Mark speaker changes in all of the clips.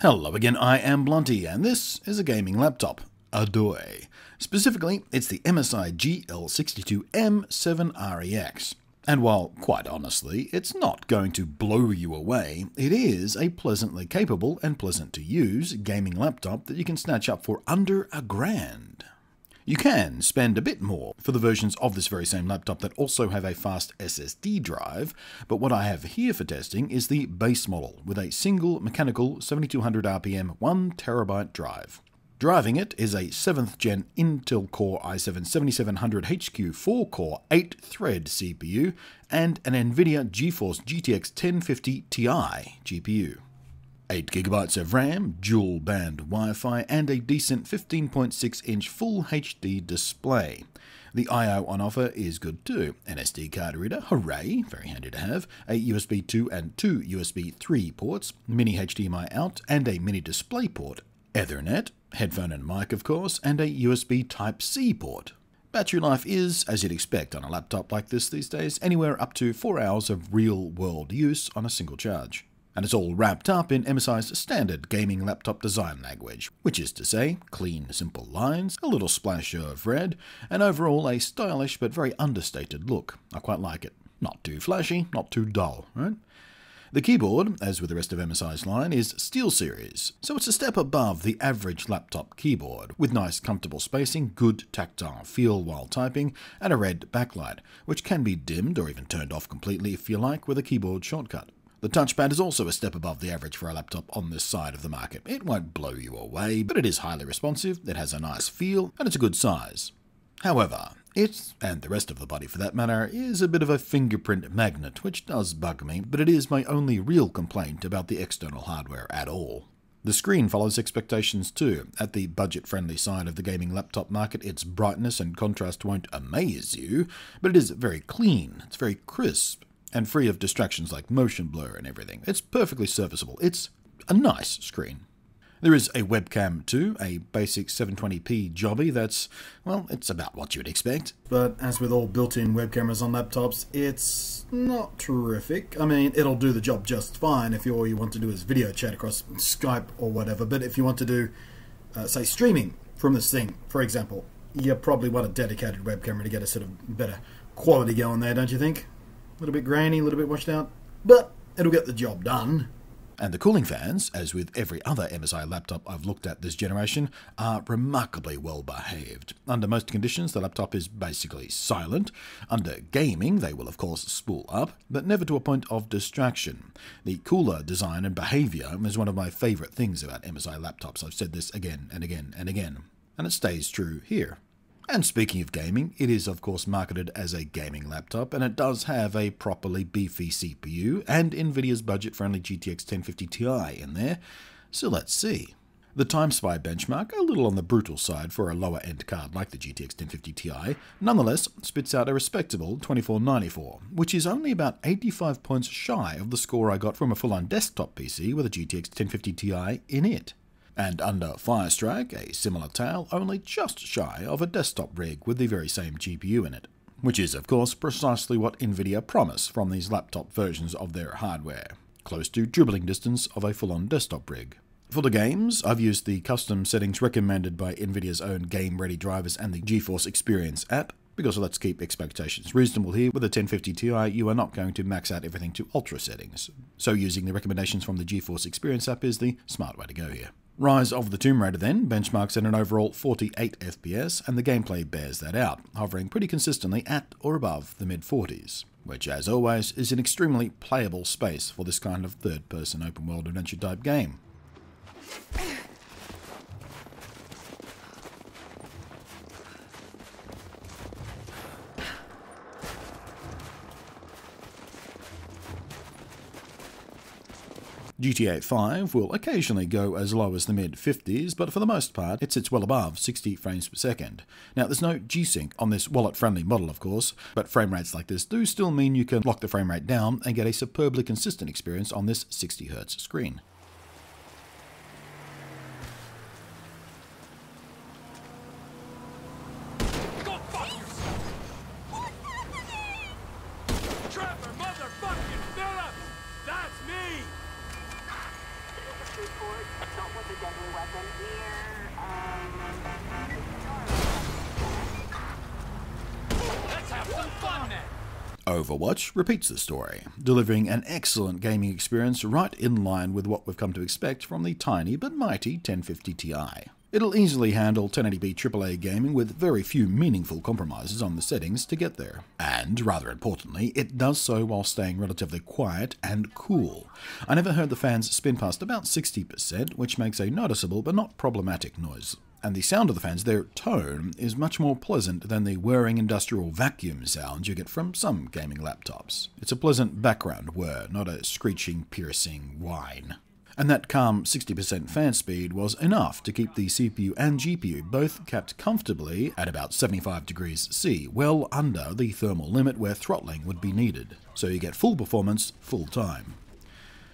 Speaker 1: Hello again, I am Blunty, and this is a gaming laptop, a toy. Specifically, it's the MSI GL62M7REX. And while, quite honestly, it's not going to blow you away, it is a pleasantly capable and pleasant to use gaming laptop that you can snatch up for under $1,000. You can spend a bit more for the versions of this very same laptop that also have a fast SSD drive, but what I have here for testing is the base model with a single mechanical 7200 RPM 1TB drive. Driving it is a 7th gen Intel Core i7-7700 HQ 4-core 8-thread CPU and an NVIDIA GeForce GTX 1050 Ti GPU. 8GB of RAM, dual band Wi-Fi, and a decent 15.6-inch Full HD display. The I/O on offer is good too. An SD card reader, hooray, very handy to have, a USB 2 and 2 USB 3 ports, mini HDMI out, and a mini display port, Ethernet, headphone and mic of course, and a USB Type-C port. Battery life is, as you'd expect on a laptop like this these days, anywhere up to 4 hours of real-world use on a single charge. And it's all wrapped up in MSI's standard gaming laptop design language, which is to say, clean, simple lines, a little splash of red, and overall a stylish but very understated look. I quite like it. Not too flashy, not too dull, right? The keyboard, as with the rest of MSI's line, is SteelSeries, so it's a step above the average laptop keyboard, with nice comfortable spacing, good tactile feel while typing, and a red backlight, which can be dimmed or even turned off completely if you like with a keyboard shortcut. The touchpad is also a step above the average for a laptop on this side of the market. It won't blow you away, but it is highly responsive, it has a nice feel, and it's a good size. However, it, and the rest of the body for that matter, is a bit of a fingerprint magnet, which does bug me, but it is my only real complaint about the external hardware at all. The screen follows expectations too. At the budget-friendly side of the gaming laptop market, its brightness and contrast won't amaze you, but it is very clean, it's very crisp, and free of distractions like motion blur and everything. It's perfectly serviceable. It's a nice screen. There is a webcam too, a basic 720p jobby that's, well, it's about what you would expect. But as with all built-in web cameras on laptops, it's not terrific. I mean, it'll do the job just fine if all you want to do is video chat across Skype or whatever, but if you want to do, say, streaming from this thing, for example, you probably want a dedicated web camera to get a sort of better quality going there, don't you think? A little bit grainy, a little bit washed out, but it'll get the job done. And the cooling fans, as with every other MSI laptop I've looked at this generation, are remarkably well behaved. Under most conditions, the laptop is basically silent. Under gaming, they will of course spool up, but never to a point of distraction. The cooler design and behaviour is one of my favourite things about MSI laptops. I've said this again and again and again, and it stays true here. And speaking of gaming, it is of course marketed as a gaming laptop, and it does have a properly beefy CPU and NVIDIA's budget-friendly GTX 1050 Ti in there, so let's see. The TimeSpy benchmark, a little on the brutal side for a lower-end card like the GTX 1050 Ti, nonetheless spits out a respectable 2494, which is only about 85 points shy of the score I got from a full-on desktop PC with a GTX 1050 Ti in it. And under Firestrike, a similar tale, only just shy of a desktop rig with the very same GPU in it. Which is, of course, precisely what NVIDIA promise from these laptop versions of their hardware. Close to dribbling distance of a full-on desktop rig. For the games, I've used the custom settings recommended by NVIDIA's own game-ready drivers and the GeForce Experience app, because let's keep expectations reasonable here. With a 1050 Ti, you are not going to max out everything to ultra settings. So using the recommendations from the GeForce Experience app is the smart way to go here. Rise of the Tomb Raider then benchmarks at an overall 48 FPS, and the gameplay bears that out, hovering pretty consistently at or above the mid-40s, which as always is an extremely playable space for this kind of third-person open-world adventure type game. GTA 5 will occasionally go as low as the mid-50s, but for the most part it sits well above 60 frames per second. Now there's no G-Sync on this wallet-friendly model of course, but frame rates like this do still mean you can lock the frame rate down and get a superbly consistent experience on this 60Hz screen.
Speaker 2: report assault with a deadly weapon near,
Speaker 3: Let's have some fun then!
Speaker 1: Overwatch repeats the story, delivering an excellent gaming experience right in line with what we've come to expect from the tiny but mighty 1050 Ti. It'll easily handle 1080p AAA gaming with very few meaningful compromises on the settings to get there. And, rather importantly, it does so while staying relatively quiet and cool. I never heard the fans spin past about 60%, which makes a noticeable but not problematic noise. And the sound of the fans, their tone, is much more pleasant than the whirring industrial vacuum sound you get from some gaming laptops. It's a pleasant background whir, not a screeching, piercing whine. And that calm 60% fan speed was enough to keep the CPU and GPU both kept comfortably at about 75 degrees C, well under the thermal limit where throttling would be needed. So you get full performance, full time.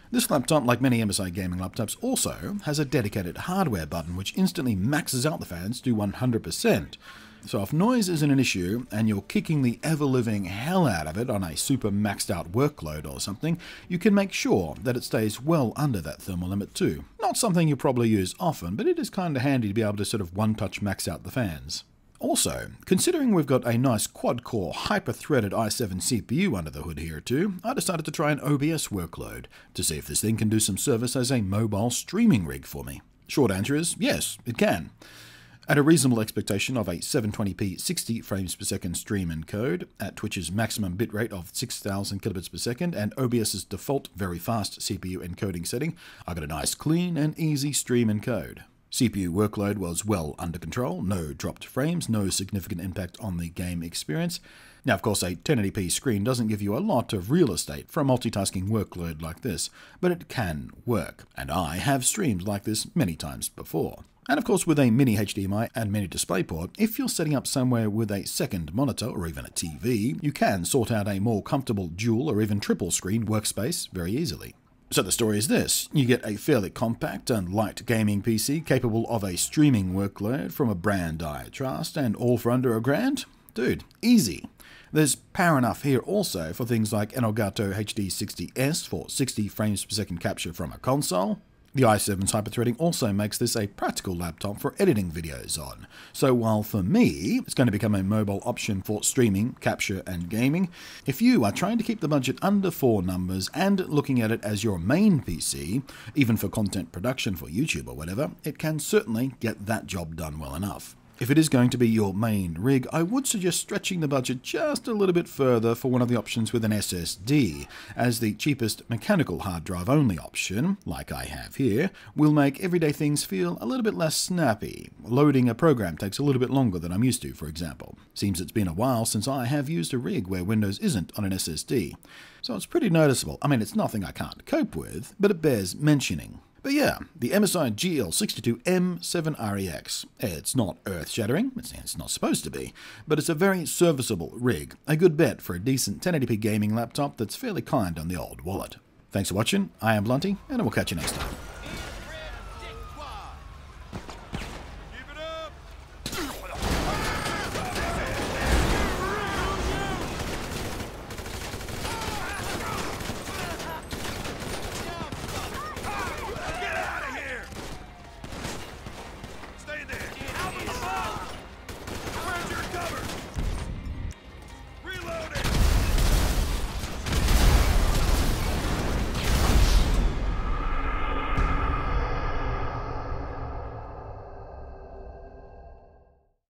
Speaker 1: This laptop, like many MSI gaming laptops, also has a dedicated hardware button which instantly maxes out the fans to 100%. So if noise isn't an issue, and you're kicking the ever-living hell out of it on a super maxed out workload or something, you can make sure that it stays well under that thermal limit too. Not something you probably use often, but it is kinda handy to be able to sort of one-touch max out the fans. Also, considering we've got a nice quad-core, hyper-threaded i7 CPU under the hood here too, I decided to try an OBS workload to see if this thing can do some service as a mobile streaming rig for me. Short answer is yes, it can. At a reasonable expectation of a 720p 60 frames per second stream encode, at Twitch's maximum bitrate of 6000 kilobits per second and OBS's default very fast CPU encoding setting, I got a nice clean and easy stream encode. CPU workload was well under control, no dropped frames, no significant impact on the game experience. Now, of course, a 1080p screen doesn't give you a lot of real estate for a multitasking workload like this, but it can work, and I have streamed like this many times before. And of course, with a mini HDMI and mini DisplayPort, if you're setting up somewhere with a second monitor or even a TV, you can sort out a more comfortable dual or even triple screen workspace very easily. So the story is this: you get a fairly compact and light gaming PC capable of a streaming workload from a brand I trust, and all for under $1,000? Dude, easy. There's power enough here also for things like Elgato HD60S for 60 frames per second capture from a console. The i7's hyperthreading also makes this a practical laptop for editing videos on. So while for me, it's going to become a mobile option for streaming, capture and gaming, if you are trying to keep the budget under 4 numbers and looking at it as your main PC, even for content production for YouTube or whatever, it can certainly get that job done well enough. If it is going to be your main rig, I would suggest stretching the budget just a little bit further for one of the options with an SSD, as the cheapest mechanical hard drive only option, like I have here, will make everyday things feel a little bit less snappy. Loading a program takes a little bit longer than I'm used to, for example. Seems it's been a while since I have used a rig where Windows isn't on an SSD. So it's pretty noticeable. I mean, it's nothing I can't cope with, but it bears mentioning. But yeah, the MSI GL62M7REX. It's not earth-shattering, it's not supposed to be, but it's a very serviceable rig, a good bet for a decent 1080p gaming laptop that's fairly kind on the old wallet. Thanks for watching, I am Blunty, and I will catch you next time.